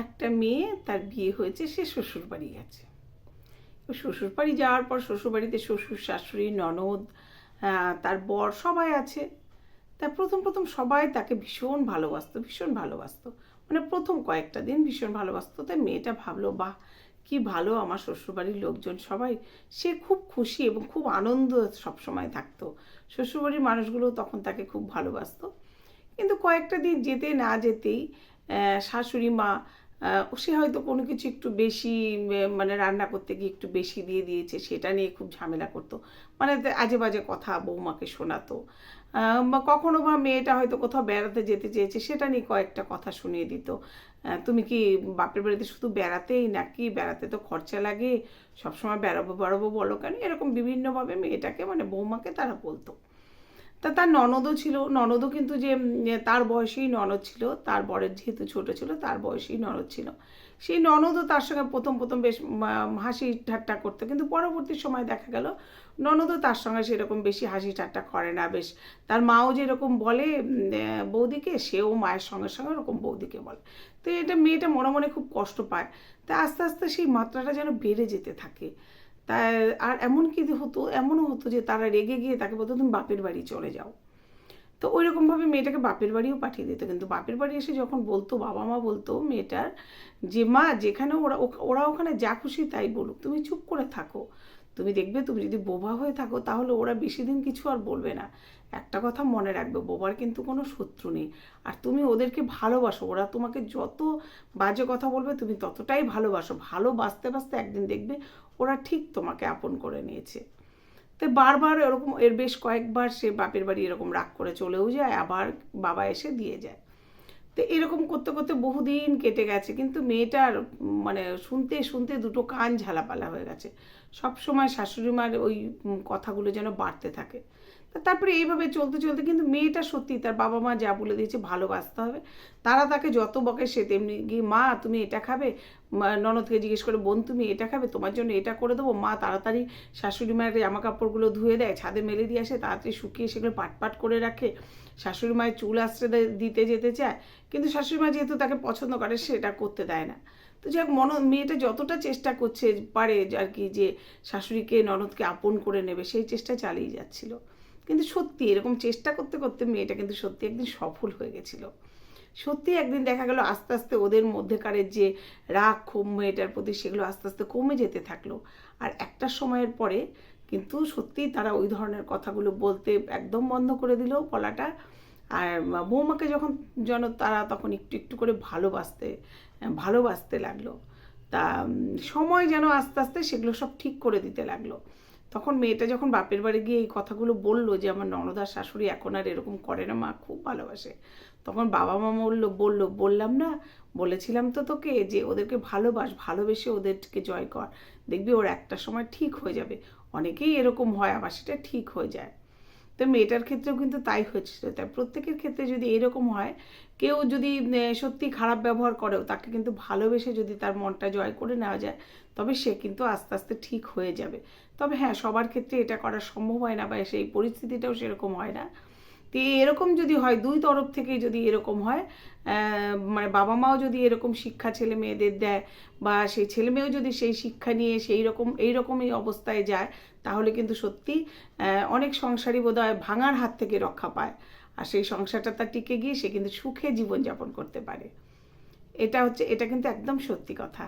একটা মেয়ে, তার বিয়ে হয়েছে, সে শ্বশুরবাড়ি গেছে। শ্বশুরবাড়ি যাওয়ার পর শ্বশুরবাড়িতে শ্বশুর, শাশুড়ি, ননদ, তার বর সবাই আছে। তা প্রথম প্রথম সবাই তাকে ভীষণ ভালোবাসতো, ভীষণ ভালোবাসতো। মানে প্রথম কয়েকটা দিন ভীষণ ভালোবাসতো। তাই মেয়েটা ভাবলো, বাহ, কি ভালো আমার শ্বশুরবাড়ির লোকজন সবাই। সে খুব খুশি এবং খুব আনন্দ সবসময় থাকতো। শ্বশুরবাড়ির মানুষগুলো তখন তাকে খুব ভালোবাসতো। কিন্তু কয়েকটা দিন যেতে না যেতেই শাশুড়ি মা, সে হয়তো কোনো কিছু একটু বেশি, মানে রান্না করতে গিয়ে একটু বেশি দিয়ে দিয়েছে, সেটা নিয়ে খুব ঝামেলা করতো। মানে আজে বাজে কথা বৌমাকে শোনাতো। বা কখনো বা মেয়েটা হয়তো কোথাও বেড়াতে যেতে চেয়েছে, সেটা নিয়ে কয়েকটা কথা শুনিয়ে দিত। তুমি কি বাপের বাড়িতে শুধু বেড়াতেই, নাকি বেড়াতে তো খরচা লাগে, সবসময় বেড়াবো বেড়াবো বলো কেন, এরকম বিভিন্নভাবে মেয়েটাকে, মানে বৌমাকে তারা বলতো। তা তার ননদও ছিল, ননদও কিন্তু যে তার বয়সেই ননদ ছিল, তার বরের যেহেতু ছোট ছিল, তার বয়সেই ননদ ছিল। সেই ননদও তার সঙ্গে প্রথম প্রথম বেশ হাসি ঠাট্টা করতো, কিন্তু পরবর্তী সময় দেখা গেল ননদও তার সঙ্গে সেরকম বেশি হাসি ঠাট্টা করে না। বেশ তার মাও যেরকম বলে বৌদিকে, সেও মায়ের সঙ্গে সঙ্গে ওরকম বৌদিকে বলে। তো এটা মেয়েটা মনে মনে খুব কষ্ট পায়। তা আস্তে আস্তে সেই মাত্রাটা যেন বেড়ে যেতে থাকে। তাই আর এমনও হতো যে তারা রেগে গিয়ে তাকে বলতো, তুমি বাপের বাড়ি চলে যাও। তো ওই রকমভাবে মেয়েটাকে বাপের বাড়িও পাঠিয়ে দিত। কিন্তু বাপের বাড়ি এসে যখন বলতো, বাবা মা বলতো মেয়েটার যে, মা, যেখানে ওরা ওখানে যা খুশি তাই বলুক, তুমি চুপ করে থাকো। তুমি দেখবে তুমি যদি বোবা হয়ে থাকো তাহলে ওরা বেশি দিন কিছু আর বলবে না। একটা কথা মনে রাখবে, বোবার কিন্তু কোনো শত্রু নেই। আর তুমি ওদেরকে ভালোবাসো, ওরা তোমাকে যত বাজে কথা বলবে তুমি ততটাই ভালোবাসো। ভালোবাসতে বাসতে একদিন দেখবে ওরা ঠিক তোমাকে আপন করে নিয়েছে। তো বারবার এরকম, এর বেশ কয়েকবার সে বাপের বাড়ি এরকম রাগ করে চলেও যায়, আবার বাবা এসে দিয়ে যায়। তো এরকম করতে করতে বহুদিন কেটে গেছে, কিন্তু মেয়েটার মানে শুনতে শুনতে দুটো কান ঝালাপালা হয়ে গেছে। সব সময় শাশুড়ি মার ওই কথাগুলো যেন বাড়তে থাকে। তারপরে এইভাবে চলতে চলতে কিন্তু মেয়েটা সত্যি তার বাবা মা যা বলে দিয়েছে ভালোবাসতে হবে। তারা তাকে যত বকে সে তেমনি গিয়ে, মা তুমি এটা খাবে, ননদকে জিজ্ঞেস করে, বোন তুমি এটা খাবে, তোমার জন্য এটা করে দেবো। মা তাড়াতাড়ি শাশুড়ি মায়ের জামা কাপড়গুলো ধুয়ে দেয়, ছাদে মেলে দিয়ে আসে, তাড়াতাড়ি শুকিয়ে সেগুলো পাট পাট করে রাখে। শাশুড়ি মায়ের চুল আশ্রে দিতে যেতে চায়, কিন্তু শাশুড়ি মা যেহেতু তাকে পছন্দ করে সেটা করতে দেয় না। তো যাই হোক, মেয়েটা যতটা চেষ্টা করছে পারে আর কি, যে শাশুড়িকে ননদকে আপন করে নেবে, সেই চেষ্টা চালিয়ে যাচ্ছিল। কিন্তু সত্যি এরকম চেষ্টা করতে করতে মেয়েটা কিন্তু সত্যি একদিন সফল হয়ে গেছিল। সত্যি একদিন দেখা গেল আস্তে আস্তে ওদের মধ্যেকারের যে রাগ ক্ষোভ মেয়েটার প্রতি, সেগুলো আস্তে আস্তে কমে যেতে থাকলো। আর একটা সময়ের পরে কিন্তু সত্যি তারা ওই ধরনের কথাগুলো বলতে একদম বন্ধ করে দিল, বলাটা। আর বৌমাকে যখন যেন তারা তখন একটু একটু করে ভালোবাসতে লাগলো। তা সময় যেন আস্তে আস্তে সেগুলো সব ঠিক করে দিতে লাগলো। তখন মেয়েটা যখন বাপের বাড়ি গিয়ে এই কথাগুলো বললো যে আমার ননদার শাশুড়ি এখন আর এরকম করে না, মা খুব ভালোবাসে, তখন বাবা মা বললাম না, বলেছিলাম তো তোকে যে ওদেরকে ভালোবেসে ওদেরকে জয় কর, দেখবি ওর একটা সময় ঠিক হয়ে যাবে। অনেকেই এরকম হয়, আবার সেটা ঠিক হয়ে যায়। তো মেয়েটার ক্ষেত্রেও কিন্তু তাই হয়েছিল। তাই প্রত্যেকের ক্ষেত্রে যদি এরকম হয়, কেউ যদি সত্যি খারাপ ব্যবহার করেও, তাকে কিন্তু ভালোবেসে যদি তার মনটা জয় করে নেওয়া যায়, তবে সে কিন্তু আস্তে আস্তে ঠিক হয়ে যাবে। তবে হ্যাঁ, সবার ক্ষেত্রে এটা করা সম্ভব হয় না, বা সেই পরিস্থিতিটাও সেরকম হয় না। তো এরকম যদি হয়, দুই তরফ থেকে যদি এরকম হয়, মানে বাবা মাও যদি এরকম শিক্ষা ছেলে মেয়েদের দেয়, বা সেই ছেলে মেয়েও যদি সেই শিক্ষা নিয়ে এইরকমই অবস্থায় যায়, তাহলে কিন্তু সত্যি অনেক সংসারই বোধহয় ভাঙার হাত থেকে রক্ষা পায়। আর সেই সংসারটা তার টিকে গিয়ে সে কিন্তু সুখে জীবনযাপন করতে পারে। এটা কিন্তু একদম সত্যি কথা।